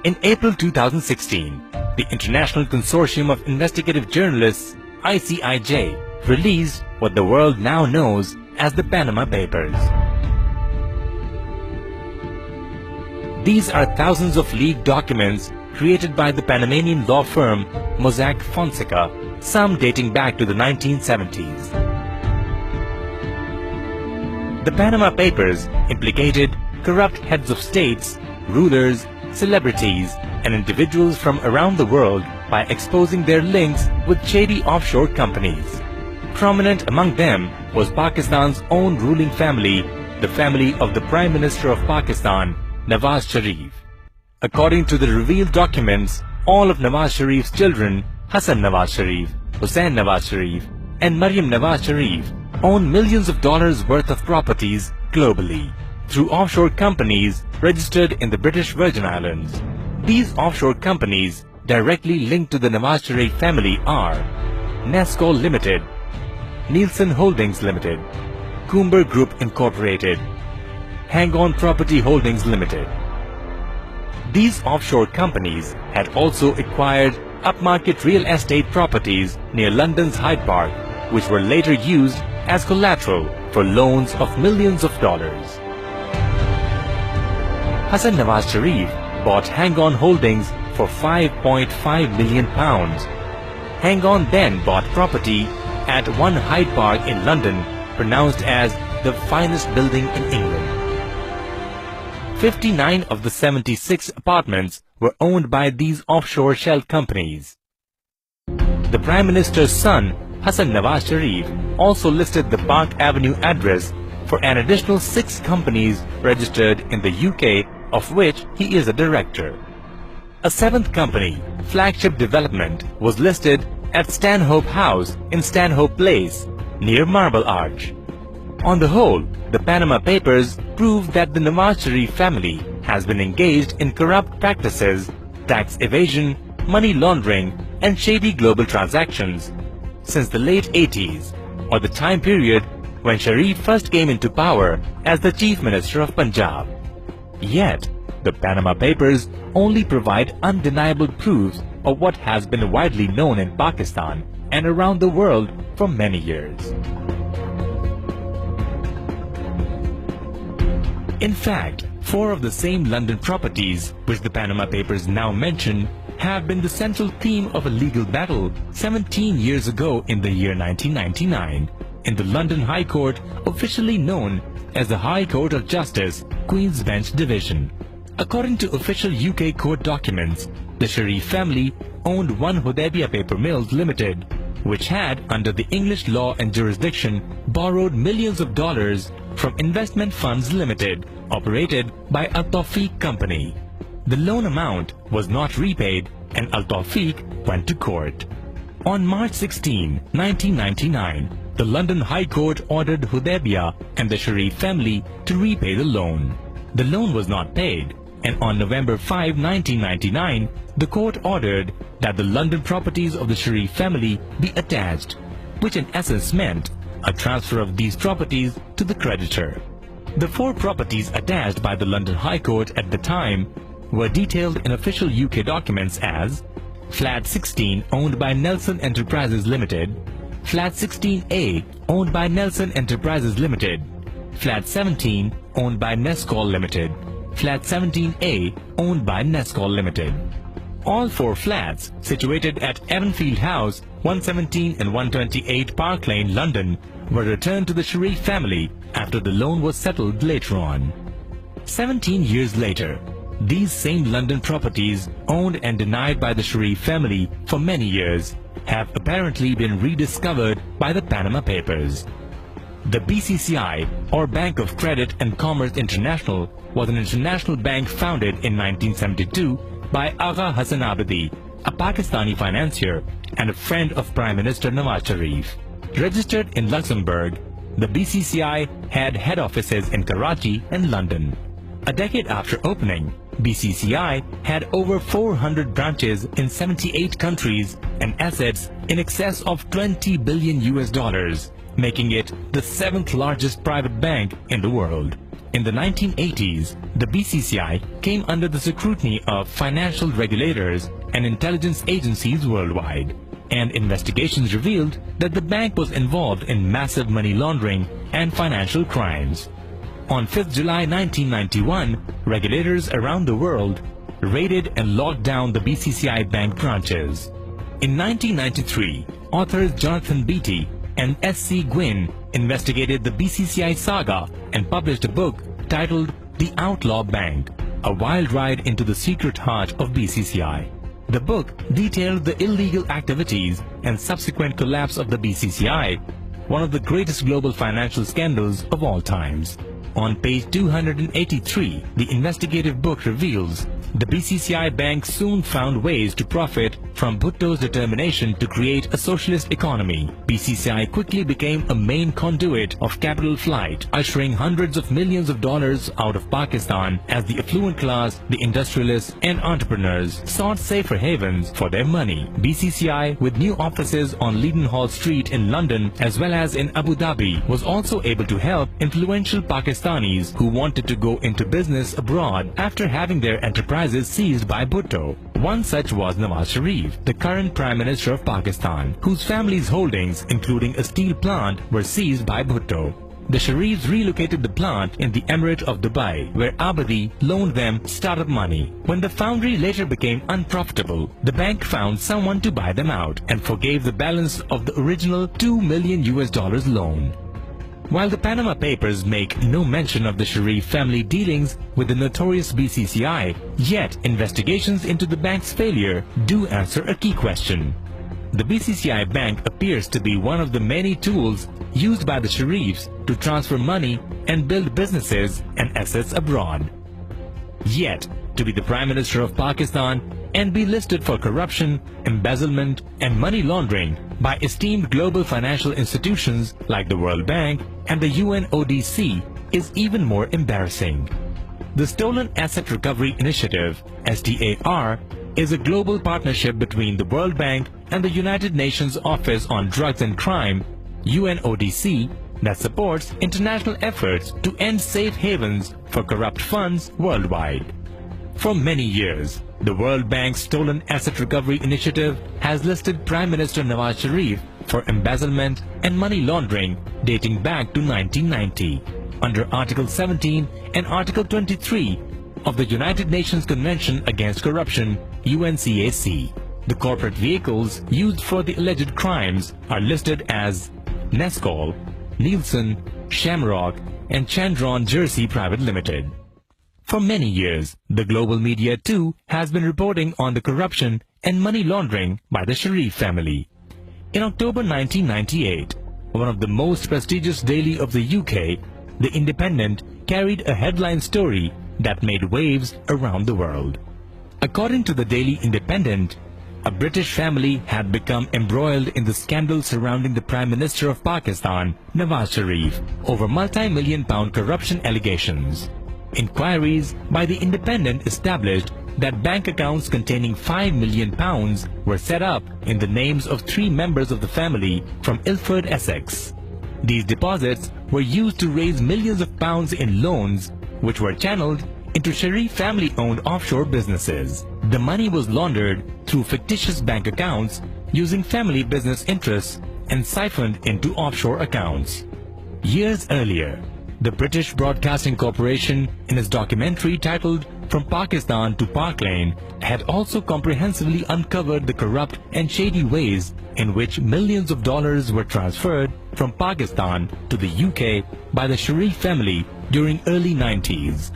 In April 2016, the International Consortium of Investigative Journalists, ICIJ, released what the world now knows as the Panama Papers. These are thousands of leaked documents created by the Panamanian law firm Mossack Fonseca, some dating back to the 1970s. The Panama Papers implicated corrupt heads of states, rulers, celebrities, and individuals from around the world by exposing their links with shady offshore companies. Prominent among them was Pakistan's own ruling family, the family of the Prime Minister of Pakistan, Nawaz Shareef. According to the revealed documents, all of Nawaz Shareef's children, Hassan Nawaz Shareef, Hussain Nawaz Shareef, and Maryam Nawaz Shareef, own millions of dollars worth of properties globally through offshore companies registered in the British Virgin Islands. These offshore companies directly linked to the Nawaz Shareef family are Nesco Limited, Nielsen Holdings Limited, Coomber Group Incorporated, Hang-On Property Holdings Limited. These offshore companies had also acquired upmarket real estate properties near London's Hyde Park, which were later used as collateral for loans of millions of dollars. Hassan Nawaz Shareef bought Hang-On Holdings for £5.5 million. Hang-On then bought property at 1 Hyde Park in London, pronounced as the finest building in England. 59 of the 76 apartments were owned by these offshore shell companies. The Prime Minister's son, Hassan Nawaz Shareef, also listed the Park Avenue address for an additional 6 companies registered in the UK, of which he is a director. A 7th company, Flagship Development, was listed at Stanhope House in Stanhope Place, near Marble Arch. On the whole, the Panama Papers prove that the Nawaz Shareef family has been engaged in corrupt practices, tax evasion, money laundering, and shady global transactions since the late 80s, or the time period when Shareef first came into power as the Chief Minister of Punjab. Yet, the Panama Papers only provide undeniable proofs of what has been widely known in Pakistan and around the world for many years. In fact, 4 of the same London properties which the Panama Papers now mention have been the central theme of a legal battle 17 years ago in the year 1999 in the London High Court, officially known as the High Court of Justice, Queen's Bench Division. According to official UK court documents, the Shareef family owned 1 Hudaybiyah Paper Mills Limited, which had, under the English law and jurisdiction, borrowed millions of dollars from Investment Funds Limited, operated by Al Tawfiq Company. The loan amount was not repaid and Al Tawfiq went to court. On March 16, 1999, the London High Court ordered Hudaybiyah and the Shareef family to repay the loan. The loan was not paid, and on November 5, 1999, the court ordered that the London properties of the Shareef family be attached, which in essence meant a transfer of these properties to the creditor. The 4 properties attached by the London High Court at the time were detailed in official UK documents as Flat 16 owned by Nelson Enterprises Limited, Flat 16A owned by Nelson Enterprises Limited, Flat 17 owned by Nesco Limited, Flat 17A owned by Nesco Limited. All 4 flats, situated at Evanfield House, 117 and 128 Park Lane, London, were returned to the Shareef family after the loan was settled later on. 17 years later, these same London properties, owned and denied by the Shareef family for many years, have apparently been rediscovered by the Panama Papers. The BCCI, or Bank of Credit and Commerce International, was an international bank founded in 1972 by Agha Hassan Abadi, a Pakistani financier and a friend of Prime Minister Nawaz Shareef. Registered in Luxembourg, the BCCI had head offices in Karachi and London. A decade after opening, BCCI had over 400 branches in 78 countries and assets in excess of $20 billion, making it the 7th largest private bank in the world. In the 1980s, the BCCI came under the scrutiny of financial regulators and intelligence agencies worldwide, and investigations revealed that the bank was involved in massive money laundering and financial crimes. On 5th July 1991, regulators around the world raided and locked down the BCCI bank branches. In 1993, authors Jonathan Beatty and S.C. Gwynn investigated the BCCI saga and published a book titled The Outlaw Bank, a wild ride into the secret heart of BCCI. The book detailed the illegal activities and subsequent collapse of the BCCI, one of the greatest global financial scandals of all times. On page 283, the investigative book reveals the BCCI bank soon found ways to profit from Bhutto's determination to create a socialist economy. BCCI quickly became a main conduit of capital flight, ushering hundreds of millions of dollars out of Pakistan as the affluent class, the industrialists and entrepreneurs sought safer havens for their money. BCCI, with new offices on Leadenhall Street in London as well as in Abu Dhabi, was also able to help influential Pakistanis who wanted to go into business abroad after having their enterprises seized by Bhutto. One such was Nawaz Shareef, the current Prime Minister of Pakistan, whose family's holdings, including a steel plant, were seized by Bhutto. The Shareefs relocated the plant in the Emirate of Dubai, where Abadi loaned them startup money. When the foundry later became unprofitable, the bank found someone to buy them out and forgave the balance of the original $2 million loan. While the Panama Papers make no mention of the Shareef family dealings with the notorious BCCI, yet investigations into the bank's failure do answer a key question. The BCCI bank appears to be one of the many tools used by the Shareefs to transfer money and build businesses and assets abroad. Yet, to be the Prime Minister of Pakistan and be listed for corruption, embezzlement and money laundering by esteemed global financial institutions like the World Bank and the UNODC is even more embarrassing. The Stolen Asset Recovery Initiative, STAR, is a global partnership between the World Bank and the United Nations Office on Drugs and Crime, UNODC, that supports international efforts to end safe havens for corrupt funds worldwide. For many years, the World Bank's Stolen Asset Recovery Initiative has listed Prime Minister Nawaz Shareef for embezzlement and money laundering dating back to 1990 under Article 17 and Article 23 of the United Nations Convention Against Corruption, UNCAC. The corporate vehicles used for the alleged crimes are listed as Nescol, Nielsen, Shamrock and Chandron Jersey Private Limited. For many years, the global media too has been reporting on the corruption and money laundering by the Shareef family. In October 1998, one of the most prestigious daily of the UK, The Independent, carried a headline story that made waves around the world. According to the Daily Independent, a British family had become embroiled in the scandal surrounding the Prime Minister of Pakistan, Nawaz Shareef, over multi-million-pound corruption allegations. Inquiries by The Independent established that bank accounts containing £5 million were set up in the names of 3 members of the family from Ilford, Essex. These deposits were used to raise millions of pounds in loans, which were channeled into Shareef family-owned offshore businesses. The money was laundered through fictitious bank accounts using family business interests and siphoned into offshore accounts. Years earlier, the British Broadcasting Corporation, in its documentary titled From Pakistan to Park Lane, had also comprehensively uncovered the corrupt and shady ways in which millions of dollars were transferred from Pakistan to the UK by the Shareef family during early 90s.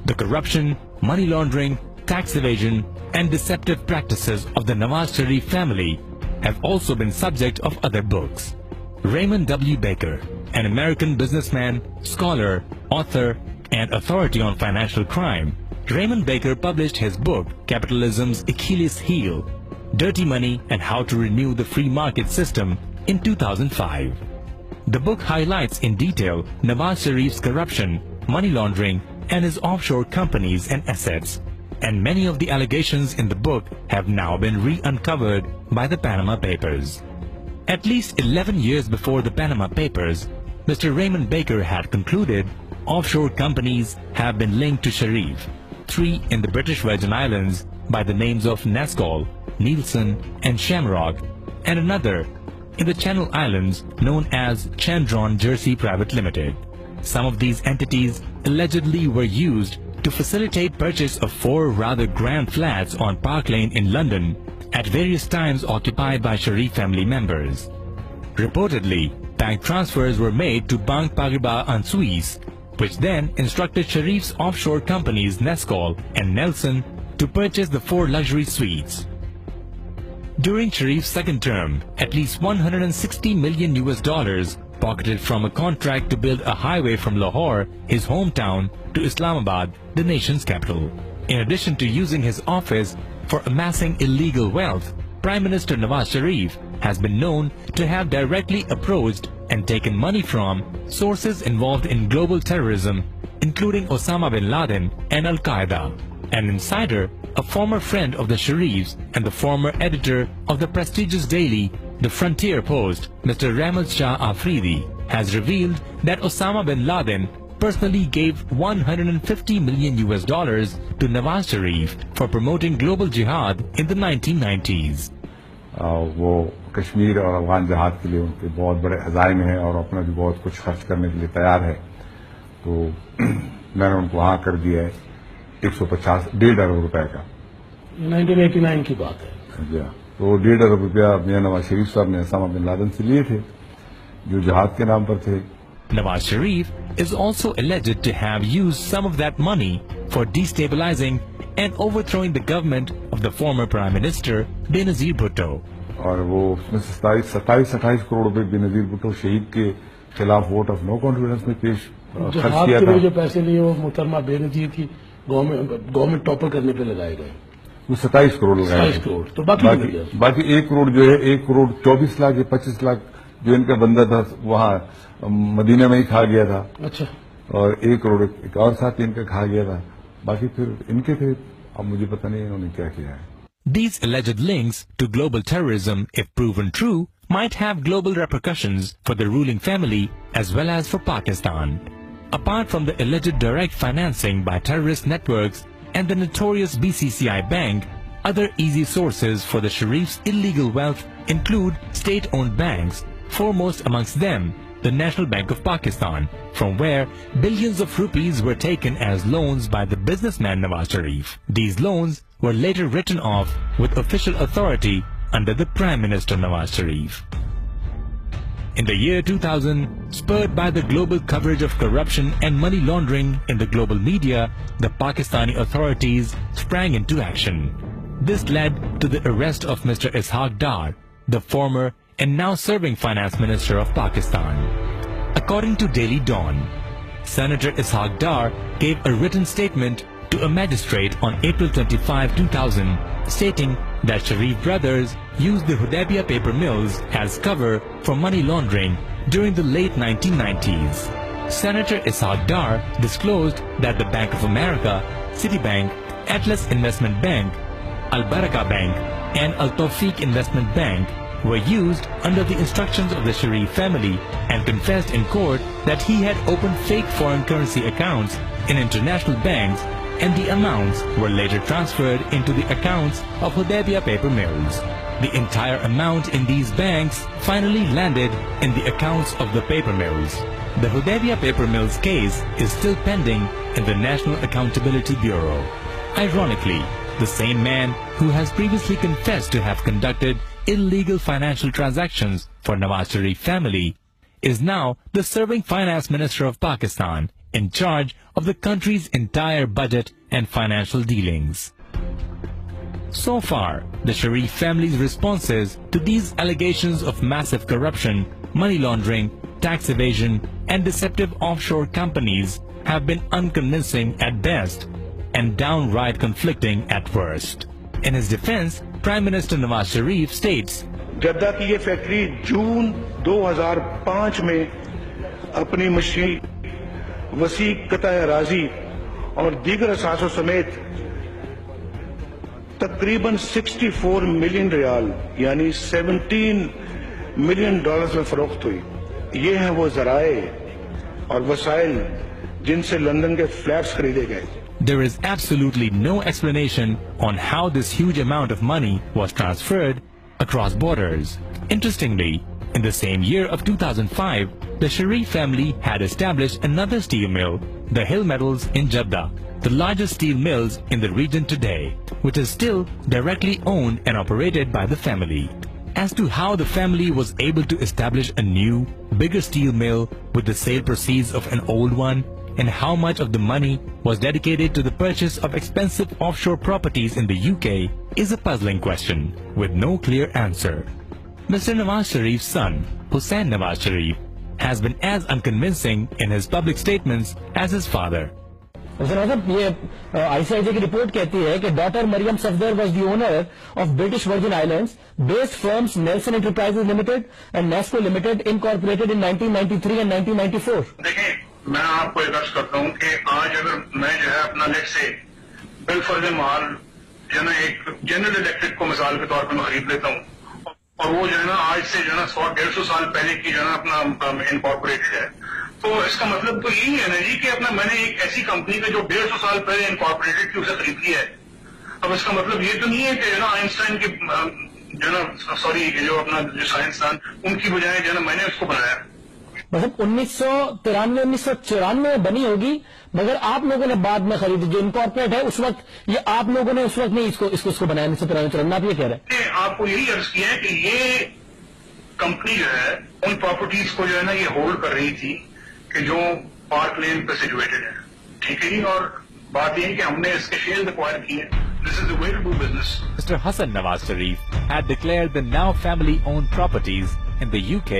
The corruption, money laundering, tax evasion and deceptive practices of the Nawaz Shareef family have also been subject of other books. Raymond W. Baker, an American businessman, scholar, author, and authority on financial crime, Raymond Baker published his book, Capitalism's Achilles Heel, Dirty Money and How to Renew the Free Market System, in 2005. The book highlights in detail Nawaz Shareef's corruption, money laundering, and his offshore companies and assets, and many of the allegations in the book have now been re-uncovered by the Panama Papers. At least 11 years before the Panama Papers, Mr. Raymond Baker had concluded offshore companies have been linked to Shareef. 3 in the British Virgin Islands by the names of Nescol, Nielsen and Shamrock, and another in the Channel Islands known as Chandron Jersey Private Limited. Some of these entities allegedly were used to facilitate purchase of 4 rather grand flats on Park Lane in London, at various times occupied by Shareef family members. Reportedly, bank transfers were made to Bank Paribas en Suisse, which then instructed Shareef's offshore companies Nescol and Nelson to purchase the 4 luxury suites. During Shareef's second term, at least $160 million pocketed from a contract to build a highway from Lahore, his hometown, to Islamabad, the nation's capital. In addition to using his office for amassing illegal wealth, Prime Minister Nawaz Shareef has been known to have directly approached and taken money from sources involved in global terrorism, including Osama bin Laden and Al-Qaeda. An insider, a former friend of the Shareefs and the former editor of the prestigious daily The Frontier Post, Mr. Rahmat Shah Afridi, has revealed that Osama bin Laden personally gave $150 million to Nawaz Shareef for promoting global jihad in the 1990s. वो कश्मीर और अफगान जहाद के लिए उनके बहुत बड़े अज़ाइम हैं और अपना भी बहुत कुछ खर्च करने के लिए तैयार है, तो मैंने उनको हाँ कर दिया है 150 अरब रुपए का। 1989 की बात है जी हाँ, तो 1.5 अरब रुपया मियां नवाज शरीफ साहब ने ओसामा बिन लादेन से लिए थे, जो जहाद के नाम पर थे। Nawaz Shareef is also alleged to have used some of that money for destabilizing and overthrowing the government of the former Prime Minister Benazir Bhutto. और वो उसमें 27-28 करोड़ रुपए बेनजीर भुट्टो शहीद के खिलाफ वोट ऑफ नो कॉन्फिडेंस में पेश खर्च किया था। जो पैसे लिए वो मुहतरमा बेनजीर की गवर्नमेंट टॉपर करने पे लगाए गए, वो 27 करोड़ लगाए। 27 करोड़ तो बाकी 1 करोड़ जो है 1 करोड़ 24 लाख या 25 लाख जो इनका बंदा था वहाँ मदीना में ही खा गया था। अच्छा, और 1 करोड़ एक और साथ इनका खा गया था, बाकी फिर इनके थे। अब मुझे पता नहीं इन्होंने क्या किया है। These alleged links to global terrorism, if proven true, might have global repercussions for the ruling family as well as for Pakistan. Apart from the alleged direct financing by terrorist networks and the notorious BCCI Bank, other easy sources for the Shareef's illegal wealth include state-owned banks, foremost amongst them the National Bank of Pakistan, from where billions of rupees were taken as loans by the businessman Nawaz Shareef. These loans were later written off with official authority under the Prime Minister Nawaz Shareef. In the year 2000, spurred by the global coverage of corruption and money laundering in the global media, the Pakistani authorities sprang into action. This led to the arrest of Mr. Ishaq Dar, the former and now serving finance minister of Pakistan. According to Daily Dawn, Senator Ishaq Dar gave a written statement to a magistrate on April 25, 2000, stating that Shareef brothers used the Hudaybiyah paper mills as cover for money laundering during the late 1990s. Senator Ishaq Dar disclosed that the Bank of America, Citibank, Atlas Investment Bank, Al Baraka Bank, and Al Tawfiq Investment Bank were used under the instructions of the Shareef family, and confessed in court that he had opened fake foreign currency accounts in international banks, and the amounts were later transferred into the accounts of Hudaybiyah paper mills. The entire amount in these banks finally landed in the accounts of the paper mills. The Hudaybiyah paper mills case is still pending in the National Accountability Bureau. Ironically, the same man who has previously confessed to have conducted illegal financial transactions for Nawaz Shareef family is now the serving finance minister of Pakistan, in charge of the country's entire budget and financial dealings. So far, the Shareef family's responses to these allegations of massive corruption, money laundering, tax evasion, and deceptive offshore companies have been unconvincing at best and downright conflicting at worst. In his defense, Prime Minister Nawaz Shareef states, Jeddah की ये factory जून 2005 में अपनी machine वसी कताए राजी और दीगर असासों समेत तकरीबन 64 मिलियन रियाल यानी 17 मिलियन डॉलर्स में फरोख्त हुई। ये हैं वो जराए और वसाइल जिनसे लंदन के फ्लैट्स खरीदे गए थे। There is absolutely no explanation on how this huge amount of money was transferred across borders. Interestingly, in the same year of 2005, the Shareef family had established another steel mill, the Hill Metals in Jeddah, the largest steel mills in the region today, which is still directly owned and operated by the family. As to how the family was able to establish a new, bigger steel mill with the sale proceeds of an old one, and how much of the money was dedicated to the purchase of expensive offshore properties in the UK is a puzzling question with no clear answer. Mr. Nawaz Shareef's son, Hussain Nawaz Shareef, has been as unconvincing in his public statements as his father. साहब ये आईसीआईजे की report कहती है कि daughter Maryam Safdar was the owner of British Virgin Islands based firms Nelson enterprises limited and Nesco limited incorporated in 1993 and 1994। देखिए, मैं आपको एक अर्ज करता हूँ कि आज अगर मैं जो है अपना लेट से बिलफर्ज माल जो है ना एक जनरल इलेक्ट्रिक को मिसाल के तौर पर मैं खरीद लेता हूँ और वो जो है ना आज से जो है ना 100-150 साल पहले की जो है ना अपना इनकॉर्पोरेटेड है, तो इसका मतलब तो यही है ना जी कि अपना मैंने एक ऐसी कंपनी का जो 150 साल पहले इनकॉर्पोरेटेड की उसे खरीद लिया है। अब इसका मतलब ये तो नहीं है कि जो ना आइंस्टाइन के जो ना सॉरी जो अपना जो साइंसदान उनकी बजाय जो ना मैंने उसको बनाया। मतलब 1993-1994 में बनी होगी, मगर आप लोगों ने बाद में खरीदी। जो इनकॉर्पोरेट है उस वक्त ये आप लोगों ने उस वक्त नहीं इसको बनाया 1993 आप ये कह रहे हैं? आपको यही अर्ज किया है कि ये कंपनी जो है उन प्रॉपर्टीज को जो है ना ये होल्ड कर रही थी कि जो पार्क लेन पे सिचुएटेड है, ठीक है जी। और बात यह है कि हमने इसके शेयर एक्वायर किए। This is the way to do business. Mr. Hassan Nawaz Shareef had declared the now family-owned properties in the UK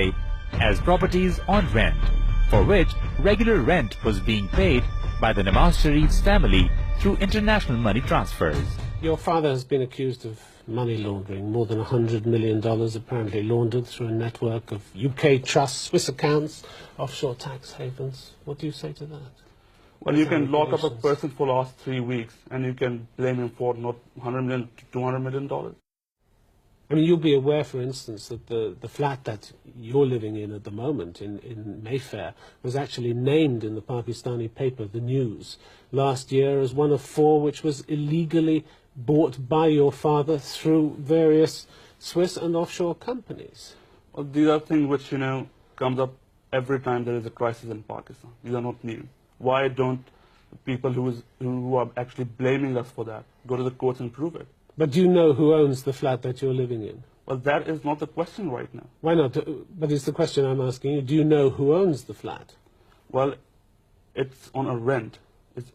as properties on rent, for which regular rent was being paid by the Nawaz Shareef's family through international money transfers. Your father has been accused of money laundering, more than $100 million apparently laundered through a network of UK trusts, Swiss accounts, offshore tax havens. What do you say to that? Well, you can lock up a person for the last 3 weeks and you can blame him for not $100 million to $200 million. I mean, you'll be aware, for instance, that the flat that you're living in at the moment in Mayfair was actually named in the Pakistani paper, The News, last year as one of 4 which was illegally bought by your father through various Swiss and offshore companies. Well, these are things which, you know, comes up every time there is a crisis in Pakistan. These are not new. Why don't people who are actually blaming us for that go to the courts and prove it? But do you know who owns the flat that you're living in? Well, that is not the question right now. Why not? But it's the question I'm asking you. Do you know who owns the flat? Well, it's on a rent.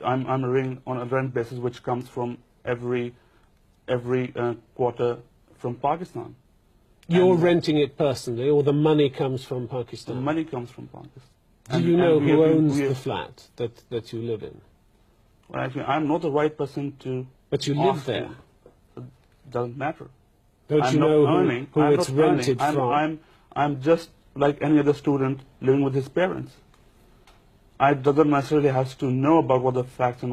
I'm living on a rent basis which comes from every quarter from Pakistan. You're renting it personally, or the money comes from Pakistan? The money comes from Pakistan. Do you know who owns the flat that you live in? Well, actually, I'm not the right person to. But you live there. It doesn't matter. Don't you know who it's rented from? I'm just like any other student living with his parents. I doesn't necessarily have to know about what the facts and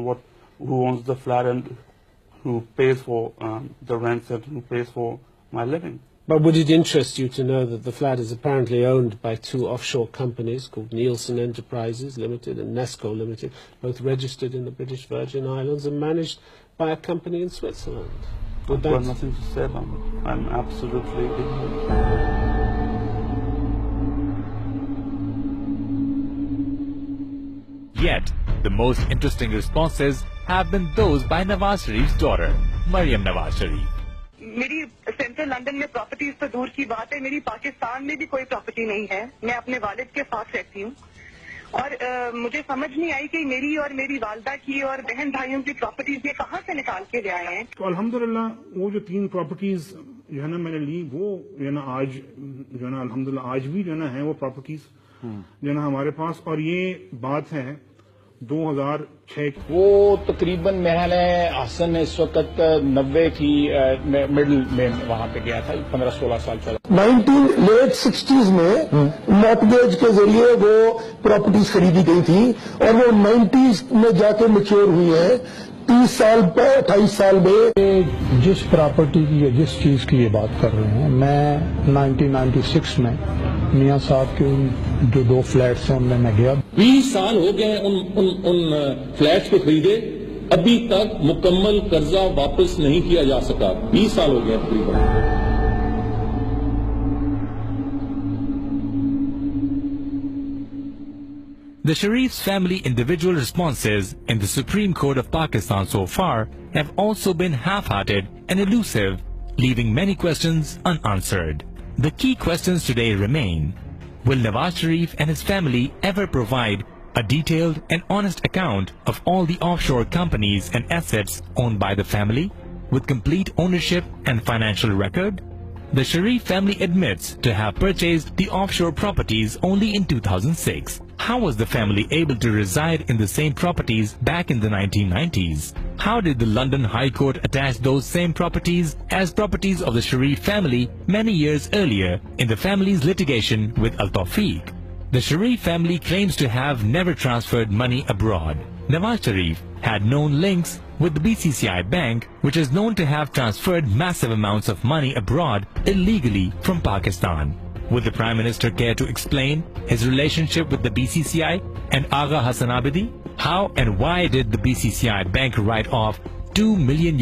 who owns the flat and who pays for the rents and who pays for my living. But would it interest you to know that the flat is apparently owned by 2 offshore companies called Nielsen Enterprises Limited and Nesco Limited, both registered in the British Virgin Islands and managed by a company in Switzerland? I've got nothing to say about it. I'm absolutely ignorant. Yet, the most interesting responses have been those by Nawaz Shareef's daughter, Maryam Nawaz Shareef. मेरी central London में properties तो दूर की बात है, मेरी पाकिस्तान में भी कोई प्रॉपर्टी नहीं है। मैं अपने वालिद के साथ रहती हूँ और मुझे समझ नहीं आई कि मेरी और मेरी वालदा की और बहन भाइयों की प्रॉपर्टीज ये कहाँ से निकाल के ले आए हैं। तो अल्हम्दुलिल्लाह वो जो 3 प्रॉपर्टीज जो है ना मैंने ली, वो जो है ना आज जो है ना अल्हम्दुलिल्लाह आज भी जो है ना है वो प्रॉपर्टीज जो है ना हमारे पास। और ये बात है 2006। वो तकरीबन मैंने हसन इस वक्त 90 की मिडिल में वहाँ पे गया था, 15-16 साल पहले। 1960s में मॉर्टगेज के जरिए वो प्रॉपर्टीज खरीदी गई थी और वो 90s में जाके मैच्योर हुई है। 30 साल पर 28 साल में जिस प्रॉपर्टी की या जिस चीज की ये बात कर रहे हैं, मैं 1996 में मियाँ साहब के जो 2 फ्लैट्स हैं उनमें मैं गया। 20 साल हो गए उन फ्लैट्स को खरीदे, अभी तक मुकम्मल कर्जा वापस नहीं किया जा सका। 20 साल हो गए तकरीबन। The Shareef's family individual responses in the Supreme Court of Pakistan so far have also been half-hearted and elusive, leaving many questions unanswered. The key questions today remain: will Nawaz Shareef and his family ever provide a detailed and honest account of all the offshore companies and assets owned by the family, with complete ownership and financial record? The Shareef family admits to have purchased the offshore properties only in 2006. How was the family able to reside in the same properties back in the 1990s? How did the London High Court attach those same properties as properties of the Shareef family many years earlier in the family's litigation with Al Tawfiq? The Shareef family claims to have never transferred money abroad. Nawaz Shareef had known links with the BCCI Bank, which is known to have transferred massive amounts of money abroad illegally from Pakistan. Would the Prime Minister care to explain his relationship with the BCCI and Agha Hassan Abidi? How and why did the BCCI Bank write off $2 million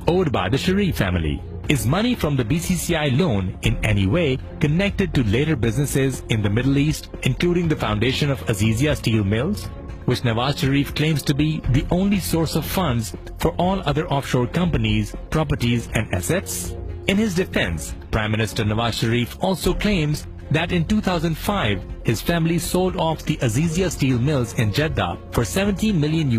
owed by the Shareef family? Is money from the BCCI loan in any way connected to later businesses in the Middle East, including the foundation of Azizia Steel Mills, which Nawaz Shareef claims to be the only source of funds for all other offshore companies, properties and assets? In his defense, Prime Minister Nawaz Shareef also claims that in 2005, his family sold off the Azizia Steel Mills in Jeddah for $70 million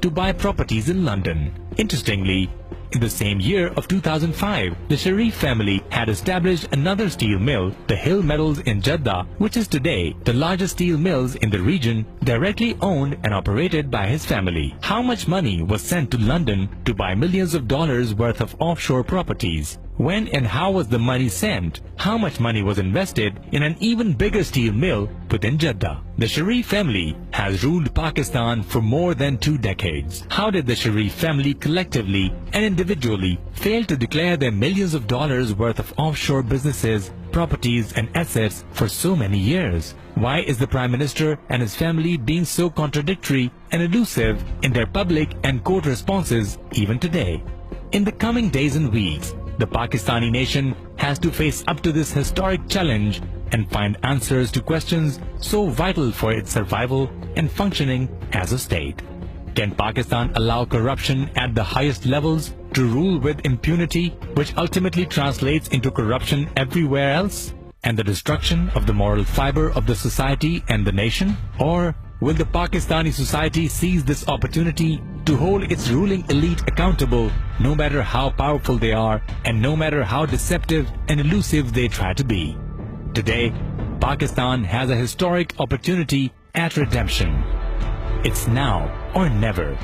to buy properties in London. Interestingly, in the same year of 2005, the Shareef family had established another steel mill, the Hill Metals in Jeddah, which is today the largest steel mills in the region, directly owned and operated by his family. How much money was sent to London to buy millions of dollars worth of offshore properties? When and how was the money sent? How much money was invested in an even bigger steel mill within Jeddah? The Shareef family has ruled Pakistan for more than 2 decades. How did the Shareef family collectively and individually fail to declare their millions of dollars worth of offshore businesses, properties and assets for so many years? Why is the Prime Minister and his family being so contradictory and elusive in their public and court responses even today? In the coming days and weeks, the Pakistani nation has to face up to this historic challenge and find answers to questions so vital for its survival and functioning as a state. Can Pakistan allow corruption at the highest levels to rule with impunity, which ultimately translates into corruption everywhere else and the destruction of the moral fiber of the society and the nation? Or will the Pakistani society seize this opportunity to hold its ruling elite accountable, no matter how powerful they are and no matter how deceptive and elusive they try to be? Today, Pakistan has a historic opportunity at redemption. It's now or never.